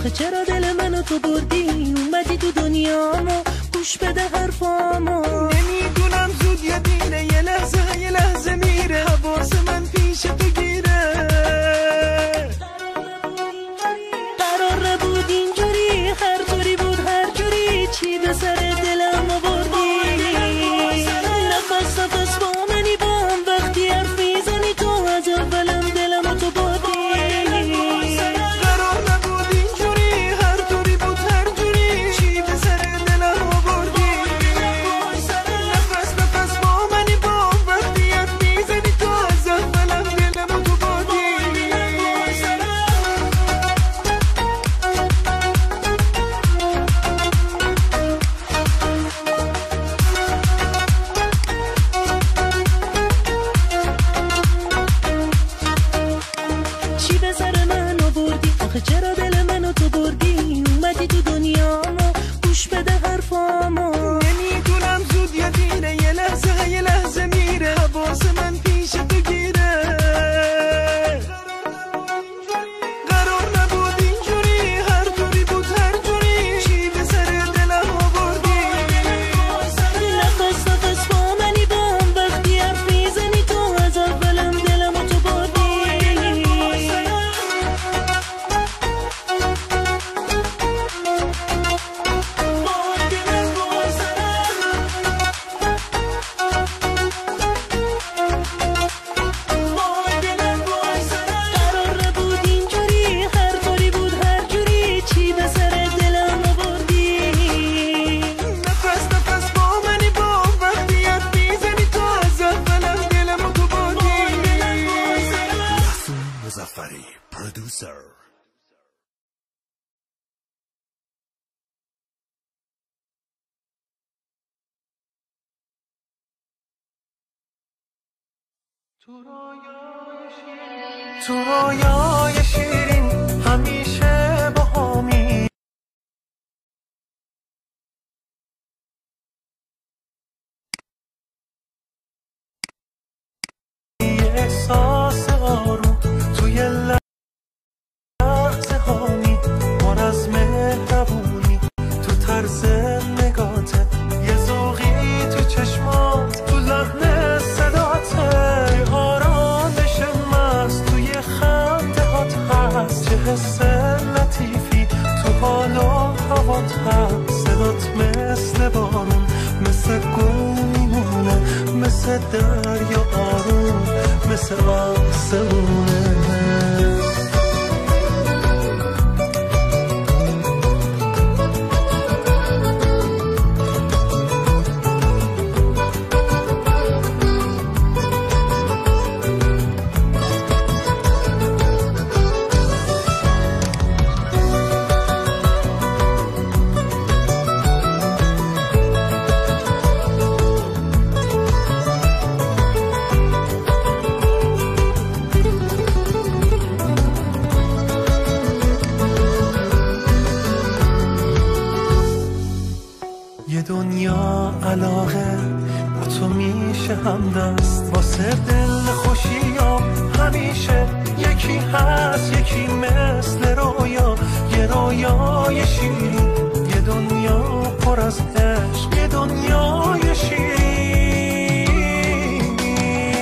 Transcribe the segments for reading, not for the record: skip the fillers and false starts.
آخه چرا دل منو تو بردی اومدی تو دنیامو گوش بده حرفامو نمیدونم زود یا دیره یه لحظه میره حواس من پیش تو گیره قرار نبود اینجوری هر طوری بود هر جوری چی به سر دلم آوردی نفس نفس با منی با هم وقتی حرف میزنی تو از اولم دلم تو بردی قرار نبود اینجوری هر طوری بود هر جوری چی به سر دلم آوردی نفس نفس با منی با هم وقتی حرف میزنی تو از اولم دلم تو بردی چی به سر من آوردی آخه چرا دل منو تو بردی اومدی تو دنیامو گوش بده حرفامو نمیدونم زود یا دیره یه لحظه میره حواس من پیش تو گیره قرار نبود اینجوری هر طوری بود هر جوری چی به سر دلم آوردی نفس نفس با منی با هم وقتی حرف میزنی تو از اولم دلم تو بردی قرار نبود اینجوری هر طوری بود هر جوری چی به سر دلم آوردی نفس نفس با منی با هم وقتی حرف میزنی تو از اولم دلم تو بردی محسن مظفری پرودوسر. تو رویای شیرین همیشه با همی احساس آروم توی لحظه هامی پر از مهربونی تو طرز نگاته یه ذوقی تو چشمات تو لحن صداته آرامش مست توی خنده هات هست چه حس لطیفی تو حال و هوات هست صدات مثل بارون مثل گل میمونه مثل دریا آروم مثل آسمونه یه دنیا علاقه با تو میشه همدست واسه دل خوشیام همیشه یکی هست یکی مثل رویا یه رویای شیرین یه دنیا پر از عشق یه دنیای شیرین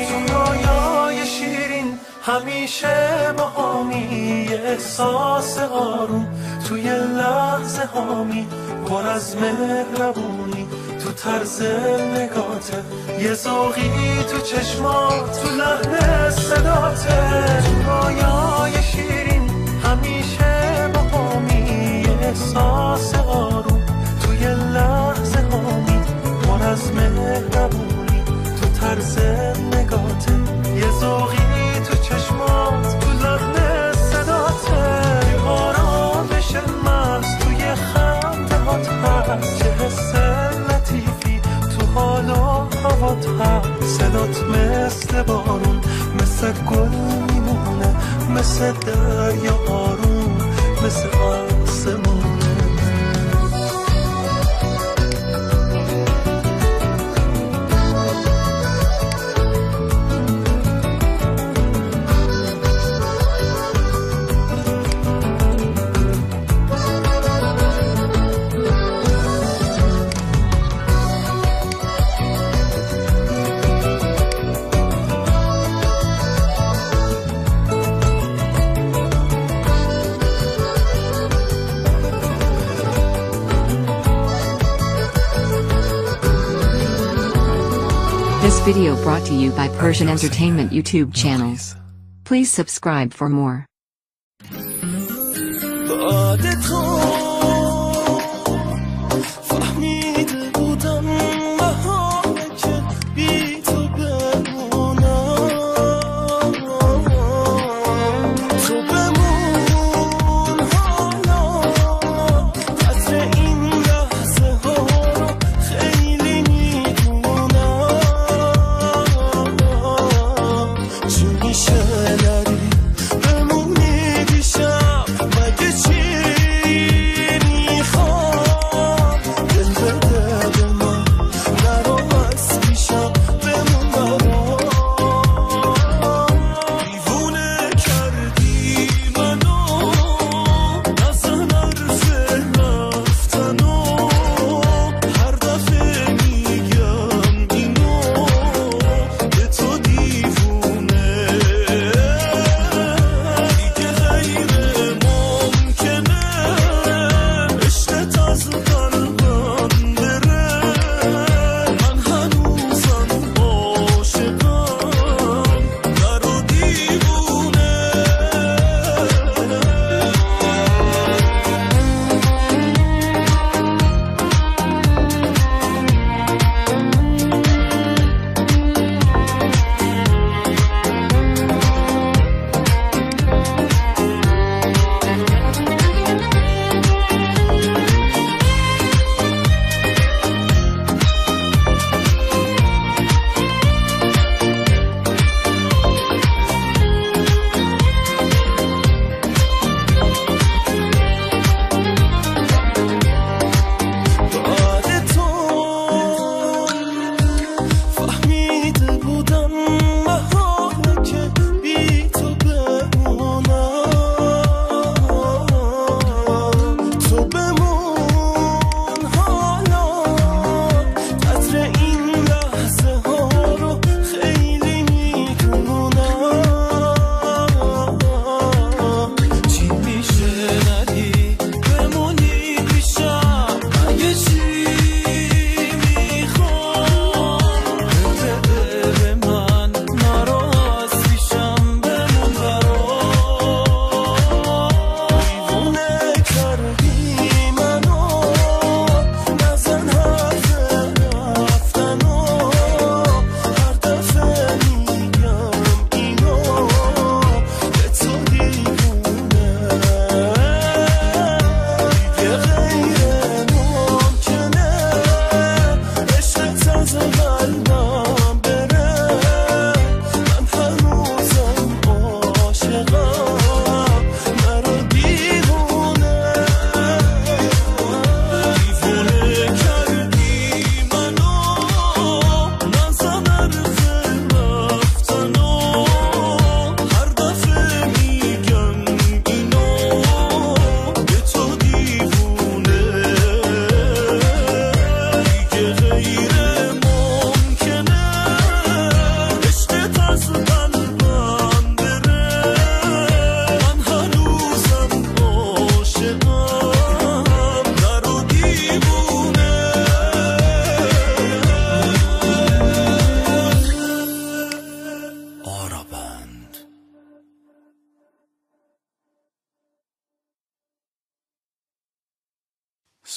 تو رویای شیرین همیشه با همی یه احساس آروم توی لحظه هامی پر از مهربونی تو طرز نگاته یه ذوقی تو چشمات تو لحن صداته تو رویای شیرین همیشه با همی یه احساس آروم توی لحظه هامی پر از مهربونی تو طرز نگاته یه ذوقی تو چشمات تو لحن صداته آرامش مست توی خنده هات هست چه حس لطیفی تو حال و هوات هست صدات مثل بارون مثل گل میمونه مثل دریا آروم مثل آسمونه video brought to you by Persian Entertainment YouTube channel. Please subscribe for more.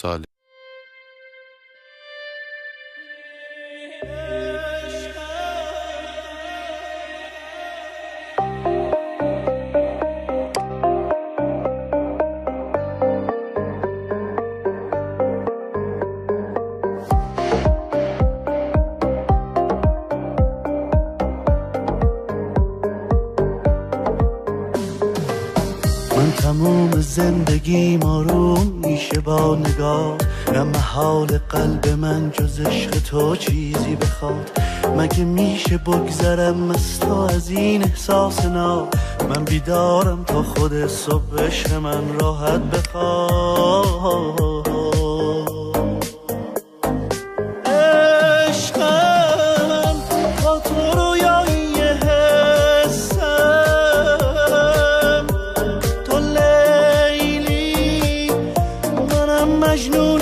سال من تموم زندگیم آروم میشه با نگاه، نه محال قلب من جز عشق تو چیزی بخواد. مگه میشه بگذرم از تو از این احساس ناب؟ من بیدارم تا خود صبح عشق من راحت بخواد. عشقم تا تو رویایی حسم، تو لیلی منم مجنون